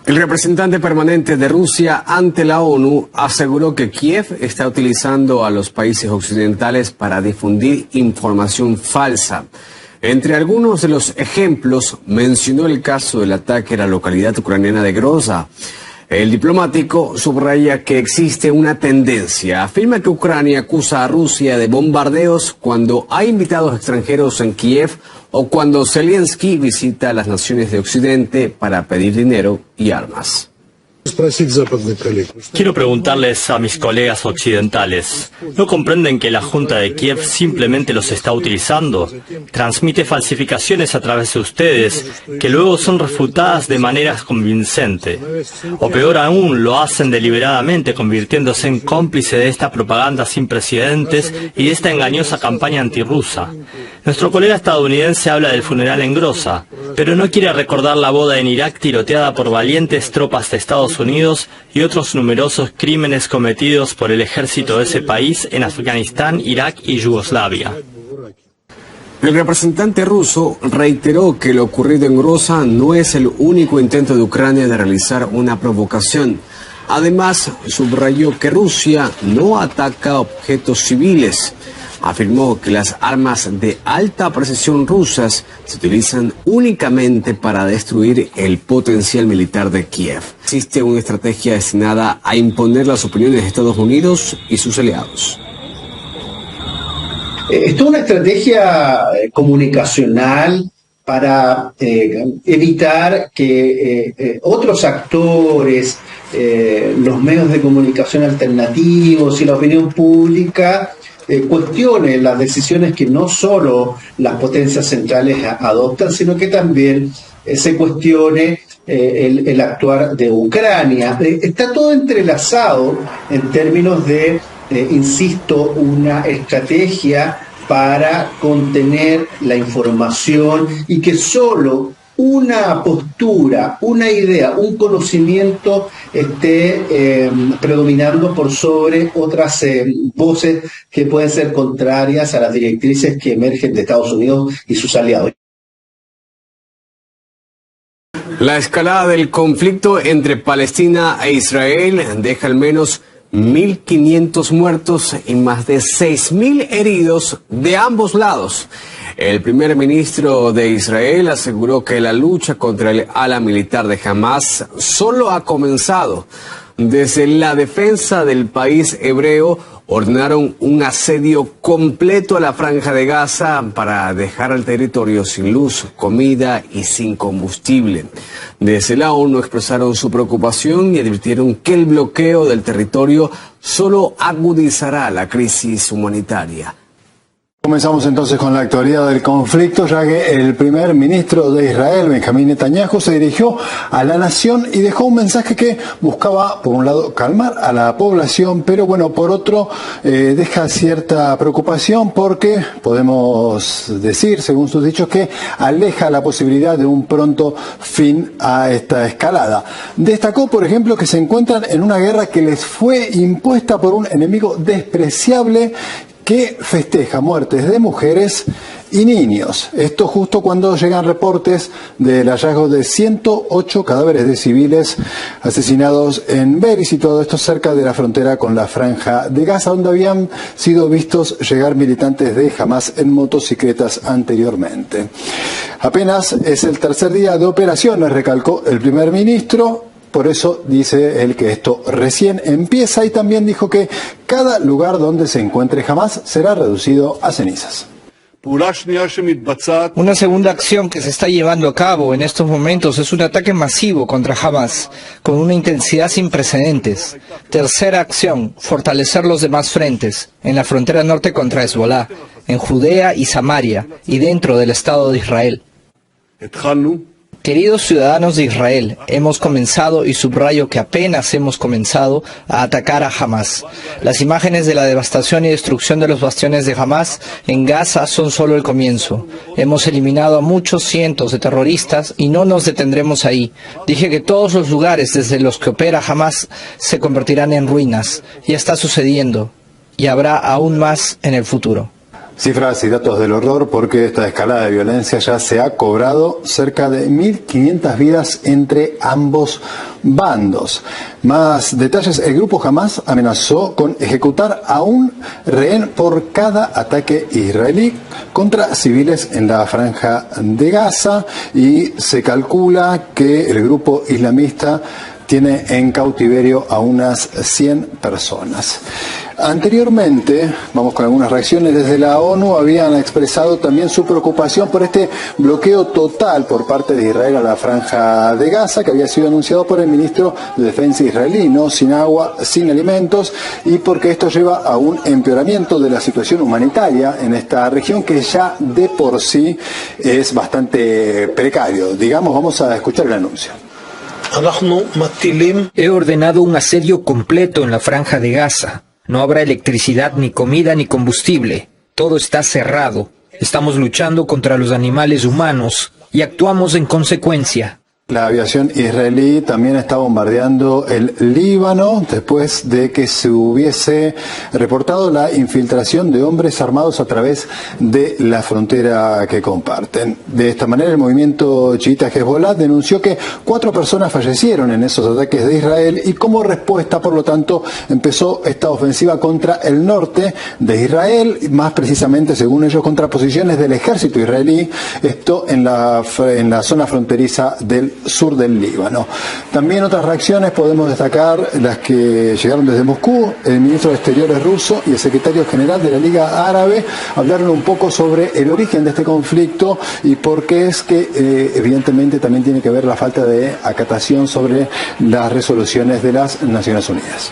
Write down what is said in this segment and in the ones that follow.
El representante permanente de Rusia ante la ONU aseguró que Kiev está utilizando a los países occidentales para difundir información falsa. Entre algunos de los ejemplos, mencionó el caso del ataque a la localidad ucraniana de Groza. El diplomático subraya que existe una tendencia. Afirma que Ucrania acusa a Rusia de bombardeos cuando hay invitados extranjeros en Kiev o cuando Zelensky visita a las naciones de Occidente para pedir dinero y armas. Quiero preguntarles a mis colegas occidentales, ¿no comprenden que la Junta de Kiev simplemente los está utilizando? Transmite falsificaciones a través de ustedes, que luego son refutadas de manera convincente. O peor aún, lo hacen deliberadamente, convirtiéndose en cómplice de esta propaganda sin precedentes y de esta engañosa campaña antirrusa. Nuestro colega estadounidense habla del funeral en Groza, pero no quiere recordar la boda en Irak tiroteada por valientes tropas de Estados Unidos y otros numerosos crímenes cometidos por el ejército de ese país en Afganistán, Irak y Yugoslavia. El representante ruso reiteró que lo ocurrido en Groza no es el único intento de Ucrania de realizar una provocación. Además, subrayó que Rusia no ataca objetos civiles. Afirmó que las armas de alta precisión rusas se utilizan únicamente para destruir el potencial militar de Kiev. Existe una estrategia destinada a imponer las opiniones de Estados Unidos y sus aliados. Esto es una estrategia comunicacional para evitar que otros actores, los medios de comunicación alternativos y la opinión pública cuestione las decisiones que no solo las potencias centrales adoptan, sino que también se cuestione el actuar de Ucrania. Está todo entrelazado en términos de, insisto, una estrategia para contener la información y que solo una postura, una idea, un conocimiento esté predominando por sobre otras voces que pueden ser contrarias a las directrices que emergen de Estados Unidos y sus aliados. La escalada del conflicto entre Palestina e Israel deja al menos 1.500 muertos y más de 6.000 heridos de ambos lados. El primer ministro de Israel aseguró que la lucha contra el ala militar de Hamas solo ha comenzado. Desde la defensa del país hebreo ordenaron un asedio completo a la franja de Gaza para dejar al territorio sin luz, comida y sin combustible. Desde la ONU expresaron su preocupación y advirtieron que el bloqueo del territorio solo agudizará la crisis humanitaria. Comenzamos entonces con la actualidad del conflicto, ya que el primer ministro de Israel, Benjamín Netanyahu, se dirigió a la nación y dejó un mensaje que buscaba, por un lado, calmar a la población, pero bueno, por otro, deja cierta preocupación porque podemos decir, según sus dichos, que aleja la posibilidad de un pronto fin a esta escalada. Destacó, por ejemplo, que se encuentran en una guerra que les fue impuesta por un enemigo despreciable que festeja muertes de mujeres y niños. Esto justo cuando llegan reportes del hallazgo de 108 cadáveres de civiles asesinados en Beris y todo esto cerca de la frontera con la franja de Gaza, donde habían sido vistos llegar militantes de Hamas en motocicletas anteriormente. Apenas es el tercer día de operaciones, recalcó el primer ministro. Por eso dice él que esto recién empieza y también dijo que cada lugar donde se encuentre Hamas será reducido a cenizas. Una segunda acción que se está llevando a cabo en estos momentos es un ataque masivo contra Hamas, con una intensidad sin precedentes. Tercera acción, fortalecer los demás frentes, en la frontera norte contra Hezbollah, en Judea y Samaria, y dentro del Estado de Israel. Queridos ciudadanos de Israel, hemos comenzado, y subrayo que apenas hemos comenzado, a atacar a Hamas. Las imágenes de la devastación y destrucción de los bastiones de Hamas en Gaza son solo el comienzo. Hemos eliminado a muchos cientos de terroristas y no nos detendremos ahí. Dije que todos los lugares desde los que opera Hamas se convertirán en ruinas. Ya está sucediendo y habrá aún más en el futuro. Cifras y datos del horror, porque esta escalada de violencia ya se ha cobrado cerca de 1.500 vidas entre ambos bandos. Más detalles: el grupo Hamas amenazó con ejecutar a un rehén por cada ataque israelí contra civiles en la franja de Gaza, y se calcula que el grupo islamista tiene en cautiverio a unas 100 personas. Anteriormente, vamos con algunas reacciones, desde la ONU habían expresado también su preocupación por este bloqueo total por parte de Israel a la franja de Gaza, que había sido anunciado por el ministro de Defensa israelí, ¿no? Sin agua, sin alimentos, y porque esto lleva a un empeoramiento de la situación humanitaria en esta región, que ya de por sí es bastante precario. Digamos, vamos a escuchar el anuncio. He ordenado un asedio completo en la franja de Gaza. No habrá electricidad, ni comida, ni combustible. Todo está cerrado. Estamos luchando contra los animales humanos y actuamos en consecuencia. La aviación israelí también está bombardeando el Líbano después de que se hubiese reportado la infiltración de hombres armados a través de la frontera que comparten. De esta manera, el movimiento chiita Hezbollah denunció que 4 personas fallecieron en esos ataques de Israel, y como respuesta, por lo tanto, empezó esta ofensiva contra el norte de Israel, más precisamente, según ellos, contra posiciones del ejército israelí, esto en la zona fronteriza del sur del Líbano. También otras reacciones podemos destacar las que llegaron desde Moscú. El ministro de Exteriores ruso y el secretario general de la Liga Árabe hablaron un poco sobre el origen de este conflicto y por qué es que evidentemente también tiene que ver la falta de acatación sobre las resoluciones de las Naciones Unidas.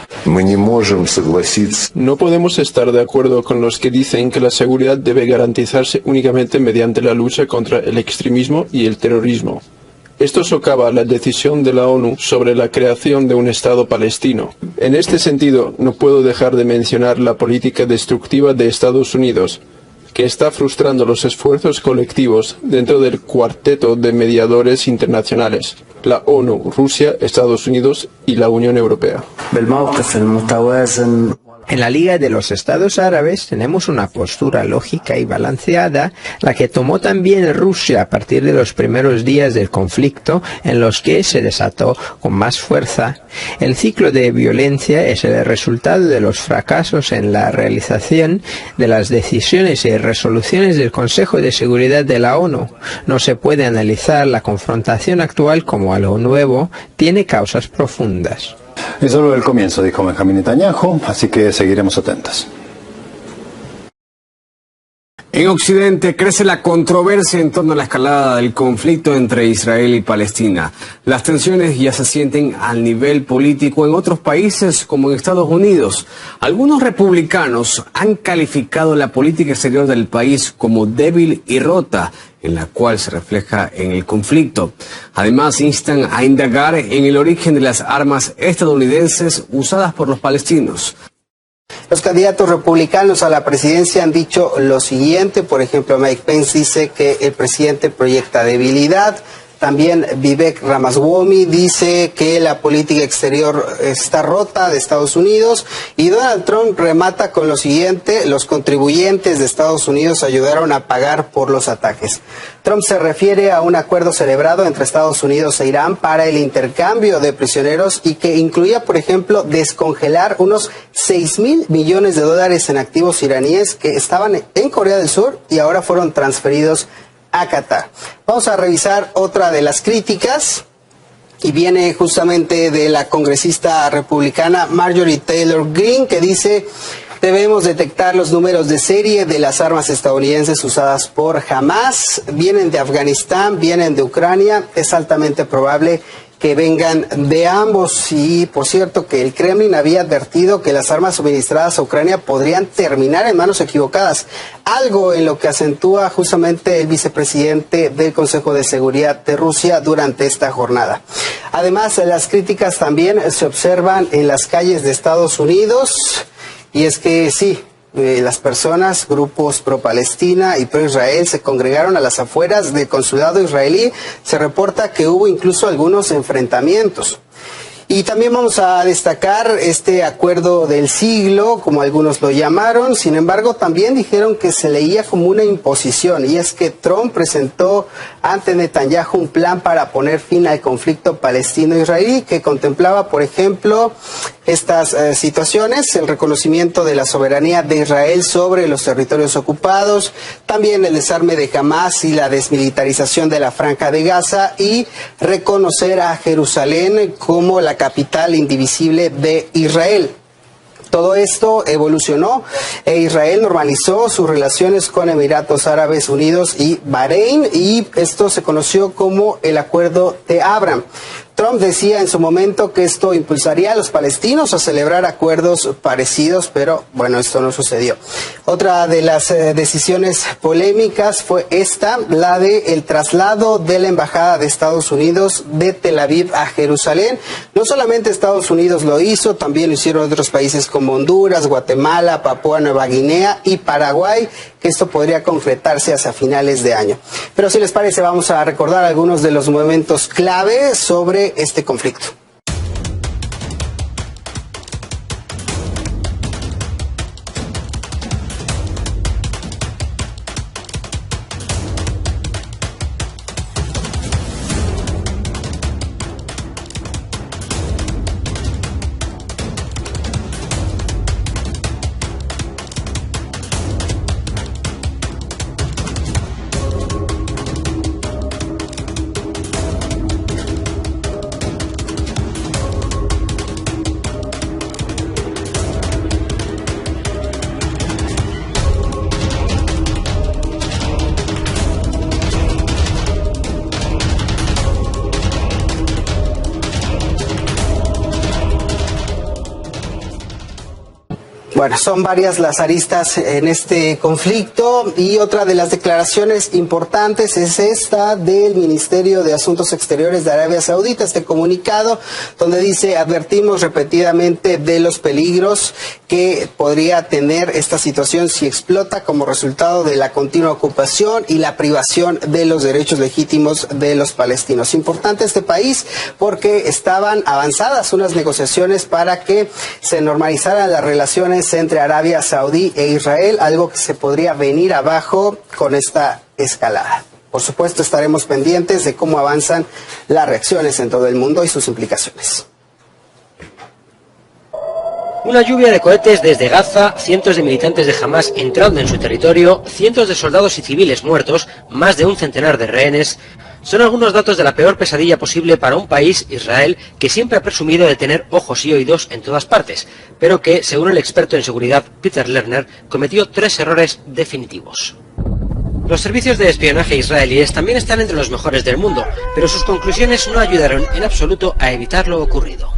No podemos estar de acuerdo con los que dicen que la seguridad debe garantizarse únicamente mediante la lucha contra el extremismo y el terrorismo. Esto socava la decisión de la ONU sobre la creación de un Estado palestino. En este sentido, no puedo dejar de mencionar la política destructiva de Estados Unidos, que está frustrando los esfuerzos colectivos dentro del cuarteto de mediadores internacionales: la ONU, Rusia, Estados Unidos y la Unión Europea. En la Liga de los Estados Árabes tenemos una postura lógica y balanceada, la que tomó también Rusia a partir de los primeros días del conflicto, en los que se desató con más fuerza. El ciclo de violencia es el resultado de los fracasos en la realización de las decisiones y resoluciones del Consejo de Seguridad de la ONU. No se puede analizar la confrontación actual como algo nuevo, tiene causas profundas. Es solo el comienzo, dijo Benjamín Netanyahu, así que seguiremos atentos. En Occidente crece la controversia en torno a la escalada del conflicto entre Israel y Palestina. Las tensiones ya se sienten al nivel político en otros países, como en Estados Unidos. Algunos republicanos han calificado la política exterior del país como débil y rota, en la cual se refleja en el conflicto. Además, instan a indagar en el origen de las armas estadounidenses usadas por los palestinos. Los candidatos republicanos a la presidencia han dicho lo siguiente. Por ejemplo, Mike Pence dice que el presidente proyecta debilidad. También Vivek Ramaswamy dice que la política exterior está rota de Estados Unidos. Y Donald Trump remata con lo siguiente: los contribuyentes de Estados Unidos ayudaron a pagar por los ataques. Trump se refiere a un acuerdo celebrado entre Estados Unidos e Irán para el intercambio de prisioneros y que incluía, por ejemplo, descongelar unos $6.000 millones en activos iraníes que estaban en Corea del Sur y ahora fueron transferidos a Qatar. Vamos a revisar otra de las críticas y viene justamente de la congresista republicana Marjorie Taylor Greene, que dice: debemos detectar los números de serie de las armas estadounidenses usadas por Hamas. Vienen de Afganistán, vienen de Ucrania. Es altamente probable que vengan de ambos. Y por cierto, que el Kremlin había advertido que las armas suministradas a Ucrania podrían terminar en manos equivocadas, algo en lo que acentúa justamente el vicepresidente del Consejo de Seguridad de Rusia durante esta jornada. Además, las críticas también se observan en las calles de Estados Unidos, y es que sí, las personas, grupos pro-Palestina y pro-Israel se congregaron a las afueras del consulado israelí. Se reporta que hubo incluso algunos enfrentamientos. Y también vamos a destacar este acuerdo del siglo, como algunos lo llamaron. Sin embargo, también dijeron que se leía como una imposición, y es que Trump presentó ante Netanyahu un plan para poner fin al conflicto palestino-israelí que contemplaba, por ejemplo, estas situaciones: el reconocimiento de la soberanía de Israel sobre los territorios ocupados, también el desarme de Hamas y la desmilitarización de la Franja de Gaza, y reconocer a Jerusalén como la capital indivisible de Israel. Todo esto evolucionó e Israel normalizó sus relaciones con Emiratos Árabes Unidos y Bahrein, y esto se conoció como el Acuerdo de Abraham. Trump decía en su momento que esto impulsaría a los palestinos a celebrar acuerdos parecidos, pero bueno, esto no sucedió. Otra de las decisiones polémicas fue esta, la de el traslado de la Embajada de Estados Unidos de Tel Aviv a Jerusalén. No solamente Estados Unidos lo hizo, también lo hicieron otros países como Honduras, Guatemala, Papúa Nueva Guinea y Paraguay, que esto podría concretarse hacia finales de año. Pero si les parece, vamos a recordar algunos de los momentos clave sobre este conflicto. Bueno, son varias las aristas en este conflicto, y otra de las declaraciones importantes es esta del Ministerio de Asuntos Exteriores de Arabia Saudita, este comunicado donde dice: advertimos repetidamente de los peligros que podría tener esta situación si explota como resultado de la continua ocupación y la privación de los derechos legítimos de los palestinos. Importante este país porque estaban avanzadas unas negociaciones para que se normalizaran las relaciones entre Arabia Saudí e Israel, algo que se podría venir abajo con esta escalada. Por supuesto, estaremos pendientes de cómo avanzan las reacciones en todo el mundo y sus implicaciones. Una lluvia de cohetes desde Gaza, cientos de militantes de Hamas entrando en su territorio, cientos de soldados y civiles muertos, más de un centenar de rehenes. Son algunos datos de la peor pesadilla posible para un país, Israel, que siempre ha presumido de tener ojos y oídos en todas partes, pero que, según el experto en seguridad Peter Lerner, cometió 3 errores definitivos. Los servicios de espionaje israelíes también están entre los mejores del mundo, pero sus conclusiones no ayudaron en absoluto a evitar lo ocurrido.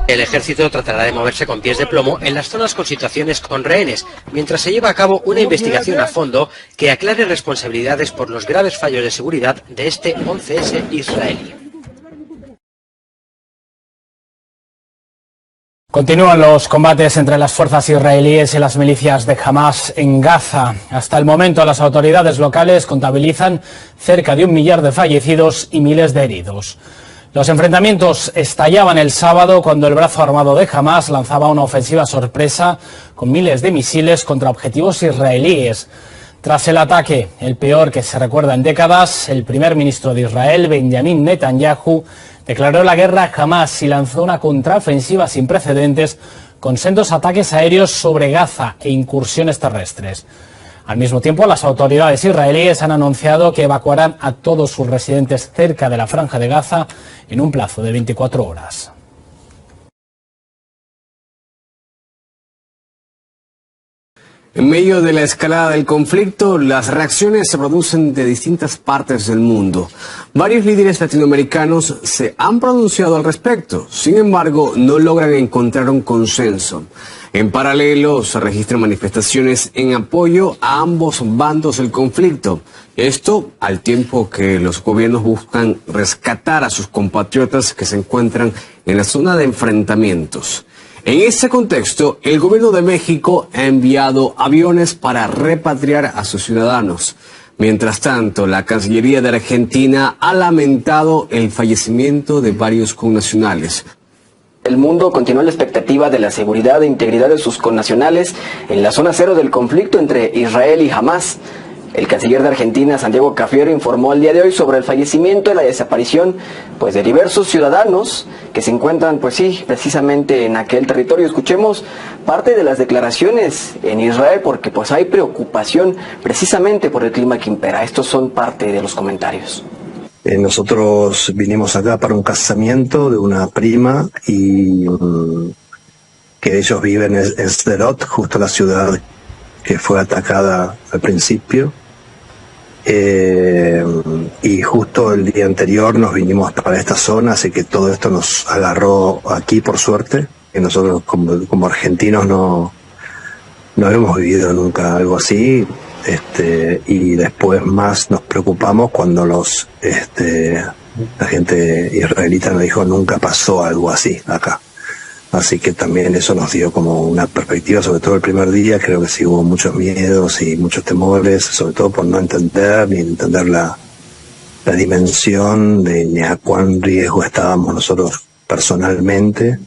El ejército tratará de moverse con pies de plomo en las zonas con situaciones con rehenes, mientras se lleva a cabo una investigación a fondo que aclare responsabilidades por los graves fallos de seguridad de este 11S israelí. Continúan los combates entre las fuerzas israelíes y las milicias de Hamas en Gaza. Hasta el momento, las autoridades locales contabilizan cerca de 1 millar de fallecidos y miles de heridos. Los enfrentamientos estallaban el sábado cuando el brazo armado de Hamas lanzaba una ofensiva sorpresa con miles de misiles contra objetivos israelíes. Tras el ataque, el peor que se recuerda en décadas, el primer ministro de Israel, Benjamin Netanyahu, declaró la guerra a Hamas y lanzó una contraofensiva sin precedentes con sendos ataques aéreos sobre Gaza e incursiones terrestres. Al mismo tiempo, las autoridades israelíes han anunciado que evacuarán a todos sus residentes cerca de la Franja de Gaza en un plazo de 24 horas. En medio de la escalada del conflicto, las reacciones se producen de distintas partes del mundo. Varios líderes latinoamericanos se han pronunciado al respecto, sin embargo, no logran encontrar un consenso. En paralelo, se registran manifestaciones en apoyo a ambos bandos del conflicto. Esto al tiempo que los gobiernos buscan rescatar a sus compatriotas que se encuentran en la zona de enfrentamientos. En ese contexto, el gobierno de México ha enviado aviones para repatriar a sus ciudadanos. Mientras tanto, la Cancillería de Argentina ha lamentado el fallecimiento de varios connacionales. El mundo continúa la expectativa de la seguridad e integridad de sus connacionales en la zona cero del conflicto entre Israel y Hamás. El canciller de Argentina, Santiago Cafiero, informó el día de hoy sobre el fallecimiento y la desaparición de diversos ciudadanos que se encuentran, precisamente en aquel territorio. Escuchemos parte de las declaraciones en Israel porque hay preocupación precisamente por el clima que impera. Estos son parte de los comentarios. Nosotros vinimos acá para un casamiento de una prima y que ellos viven en Sderot, justo la ciudad que fue atacada al principio. Y justo el día anterior nos vinimos para esta zona, así que todo esto nos agarró aquí por suerte, que nosotros como argentinos no hemos vivido nunca algo así, y después más nos preocupamos cuando la gente israelita nos dijo nunca pasó algo así acá. Así que también eso nos dio como una perspectiva, sobre todo el primer día, creo que sí hubo muchos miedos y muchos temores, sobre todo por no entender ni entender la dimensión de ni a cuán riesgo estábamos nosotros personalmente.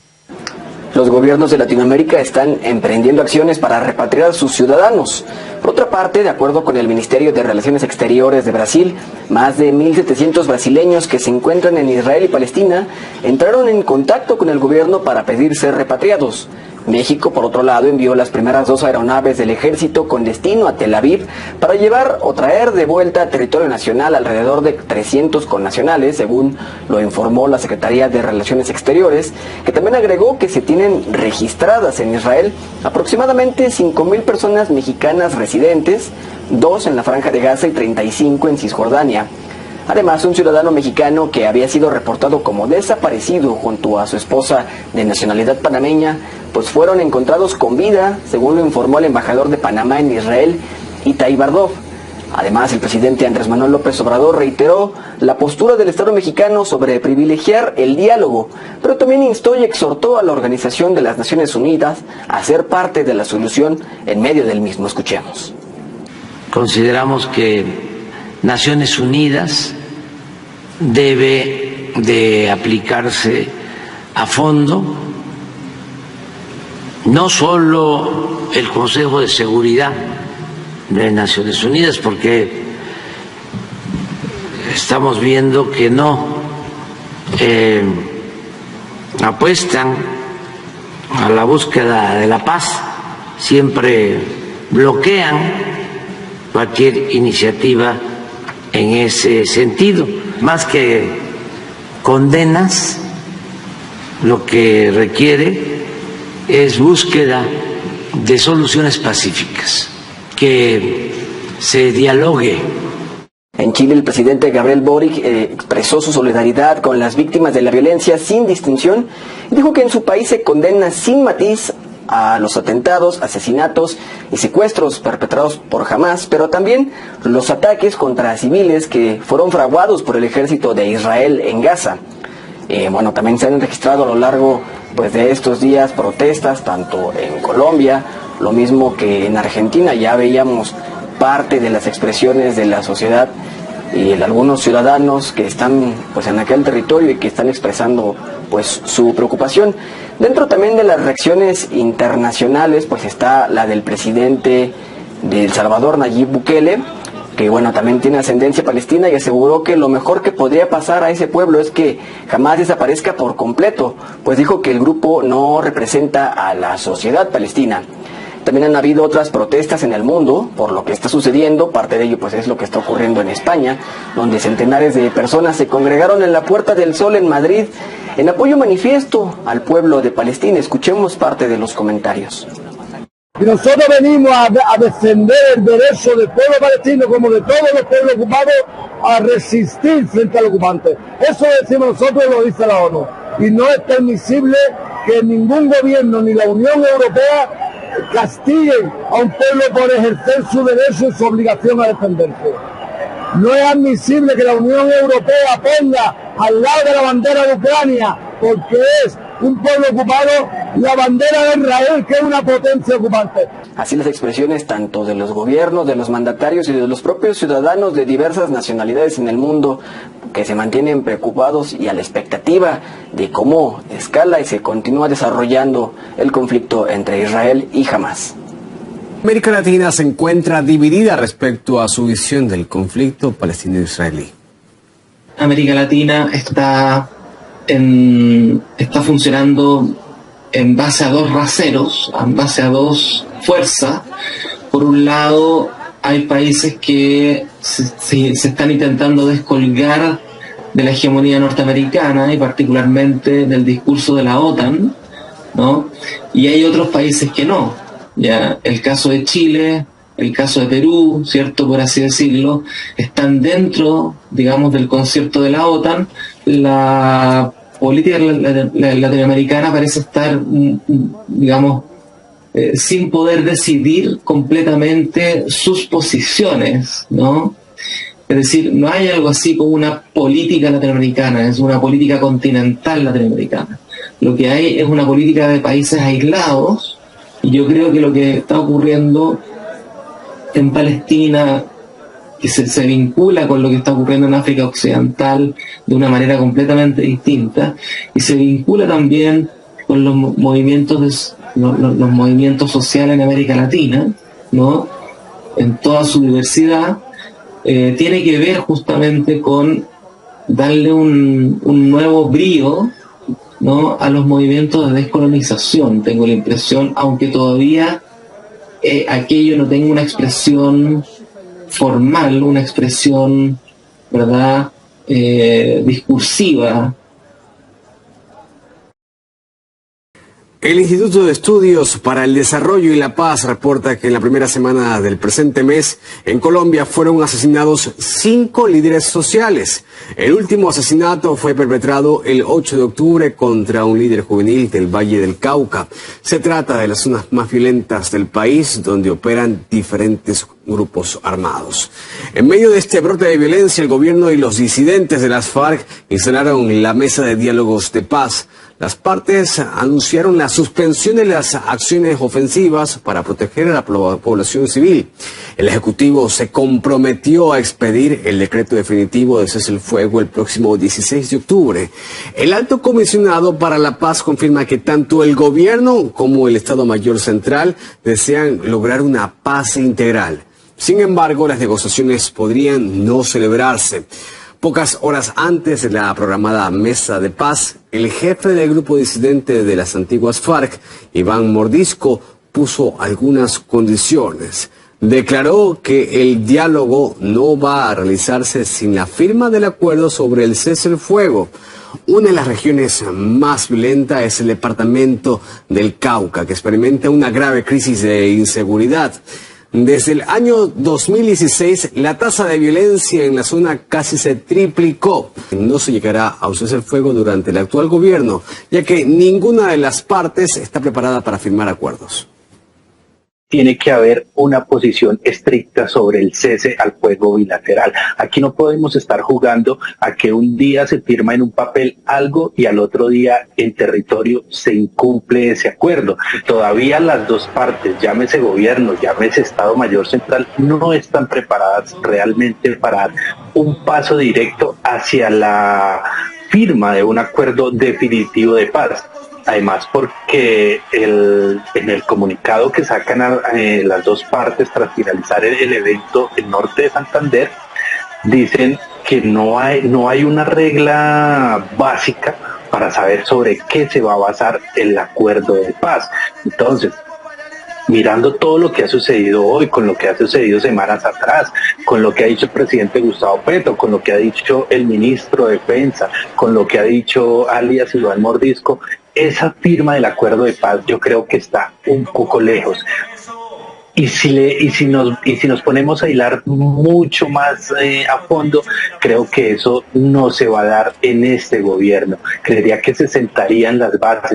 Los gobiernos de Latinoamérica están emprendiendo acciones para repatriar a sus ciudadanos. Por otra parte, de acuerdo con el Ministerio de Relaciones Exteriores de Brasil, más de 1.700 brasileños que se encuentran en Israel y Palestina entraron en contacto con el gobierno para pedir ser repatriados. México, por otro lado, envió las primeras 2 aeronaves del ejército con destino a Tel Aviv para llevar o traer de vuelta a territorio nacional alrededor de 300 connacionales, según lo informó la Secretaría de Relaciones Exteriores, que también agregó que se tienen registradas en Israel aproximadamente 5.000 personas mexicanas residentes, 2 en la Franja de Gaza y 35 en Cisjordania. Además, un ciudadano mexicano que había sido reportado como desaparecido junto a su esposa de nacionalidad panameña, fueron encontrados con vida, según lo informó el embajador de Panamá en Israel, Itai Bardov. Además, el presidente Andrés Manuel López Obrador reiteró la postura del Estado mexicano sobre privilegiar el diálogo, pero también instó y exhortó a la Organización de las Naciones Unidas a ser parte de la solución en medio del mismo. Escuchemos. Consideramos que Naciones Unidas debe de aplicarse a fondo, no solo el Consejo de Seguridad de Naciones Unidas, porque estamos viendo que no apuestan a la búsqueda de la paz, siempre bloquean cualquier iniciativa en ese sentido. Más que condenas, lo que requiere es búsqueda de soluciones pacíficas, que se dialogue. En Chile, el presidente Gabriel Boric expresó su solidaridad con las víctimas de la violencia sin distinción y dijo que en su país se condena sin matiz a los atentados, asesinatos y secuestros perpetrados por Hamás, pero también los ataques contra civiles que fueron fraguados por el ejército de Israel en Gaza. También se han registrado a lo largo de estos días protestas, tanto en Colombia, lo mismo que en Argentina. Ya veíamos parte de las expresiones de la sociedad y algunos ciudadanos que están en aquel territorio y que están expresando su preocupación. Dentro también de las reacciones internacionales está la del presidente de El Salvador, Nayib Bukele, que también tiene ascendencia palestina y aseguró que lo mejor que podría pasar a ese pueblo es que jamás desaparezca por completo, dijo que el grupo no representa a la sociedad palestina. También han habido otras protestas en el mundo por lo que está sucediendo. Parte de ello es lo que está ocurriendo en España, donde centenares de personas se congregaron en la Puerta del Sol en Madrid en apoyo manifiesto al pueblo de Palestina. Escuchemos parte de los comentarios. Y nosotros venimos a defender el derecho del pueblo palestino, como de todos los pueblos ocupados, a resistir frente al ocupante. Eso lo decimos nosotros y lo dice la ONU. Y no es permisible que ningún gobierno ni la Unión Europea castiguen a un pueblo por ejercer su derecho y su obligación a defenderse. No es admisible que la Unión Europea ponga al lado de la bandera de Ucrania, porque es un pueblo ocupado, la bandera de Israel, que es una potencia ocupante. Así las expresiones tanto de los gobiernos, de los mandatarios y de los propios ciudadanos de diversas nacionalidades en el mundo, que se mantienen preocupados y a la expectativa de cómo escala y se continúa desarrollando el conflicto entre Israel y Hamás. América Latina se encuentra dividida respecto a su visión del conflicto palestino-israelí. América Latina está funcionando en base a dos raseros, en base a dos fuerzas. Por un lado, hay países que se están intentando descolgar de la hegemonía norteamericana y particularmente del discurso de la OTAN, ¿no? Y hay otros países que no. Ya, el caso de Chile, el caso de Perú, ¿cierto? Por así decirlo, están dentro, digamos, del concierto de la OTAN. La política latinoamericana parece estar, digamos, sin poder decidir completamente sus posiciones, ¿no? Es decir, no hay algo así como una política latinoamericana, es una política continental latinoamericana. Lo que hay es una política de países aislados. Y yo creo que lo que está ocurriendo en Palestina, que se vincula con lo que está ocurriendo en África Occidental de una manera completamente distinta, y se vincula también con los movimientos los movimientos sociales en América Latina, ¿no? En toda su diversidad, tiene que ver justamente con darle un nuevo brío, ¿no?, a los movimientos de descolonización, tengo la impresión, aunque todavía aquello no tenga una expresión formal, una expresión, ¿verdad?, discursiva. El Instituto de Estudios para el Desarrollo y la Paz reporta que en la primera semana del presente mes en Colombia fueron asesinados 5 líderes sociales. El último asesinato fue perpetrado el 8 de octubre contra un líder juvenil del Valle del Cauca. Se trata de las zonas más violentas del país donde operan diferentes grupos armados. En medio de este brote de violencia, el gobierno y los disidentes de las FARC instalaron la mesa de diálogos de paz. Las partes anunciaron la suspensión de las acciones ofensivas para proteger a la población civil. El Ejecutivo se comprometió a expedir el decreto definitivo de cese el fuego el próximo 16 de octubre. El Alto Comisionado para la Paz confirma que tanto el gobierno como el Estado Mayor Central desean lograr una paz integral. Sin embargo, las negociaciones podrían no celebrarse. Pocas horas antes de la programada mesa de paz, el jefe del grupo disidente de las antiguas FARC, Iván Mordisco, puso algunas condiciones. Declaró que el diálogo no va a realizarse sin la firma del acuerdo sobre el cese el fuego. Una de las regiones más violentas es el departamento del Cauca, que experimenta una grave crisis de inseguridad. Desde el año 2016, la tasa de violencia en la zona casi se triplicó. No se llegará a un cese el fuego durante el actual gobierno, ya que ninguna de las partes está preparada para firmar acuerdos. Tiene que haber una posición estricta sobre el cese al fuego bilateral. Aquí no podemos estar jugando a que un día se firma en un papel algo y al otro día en territorio se incumple ese acuerdo. Todavía las dos partes, llámese gobierno, llámese Estado Mayor Central, no están preparadas realmente para dar un paso directo hacia la firma de un acuerdo definitivo de paz. Además, porque en el comunicado que sacan las dos partes tras finalizar el evento en Norte de Santander, dicen que no hay una regla básica para saber sobre qué se va a basar el acuerdo de paz. Entonces, mirando todo lo que ha sucedido hoy, con lo que ha sucedido semanas atrás, con lo que ha dicho el presidente Gustavo Petro, con lo que ha dicho el ministro de Defensa, con lo que ha dicho alias Iván Mordisco, esa firma del acuerdo de paz yo creo que está un poco lejos. Y si nos ponemos a hilar mucho más a fondo, creo que eso no se va a dar en este gobierno. Creería que se sentarían las bases.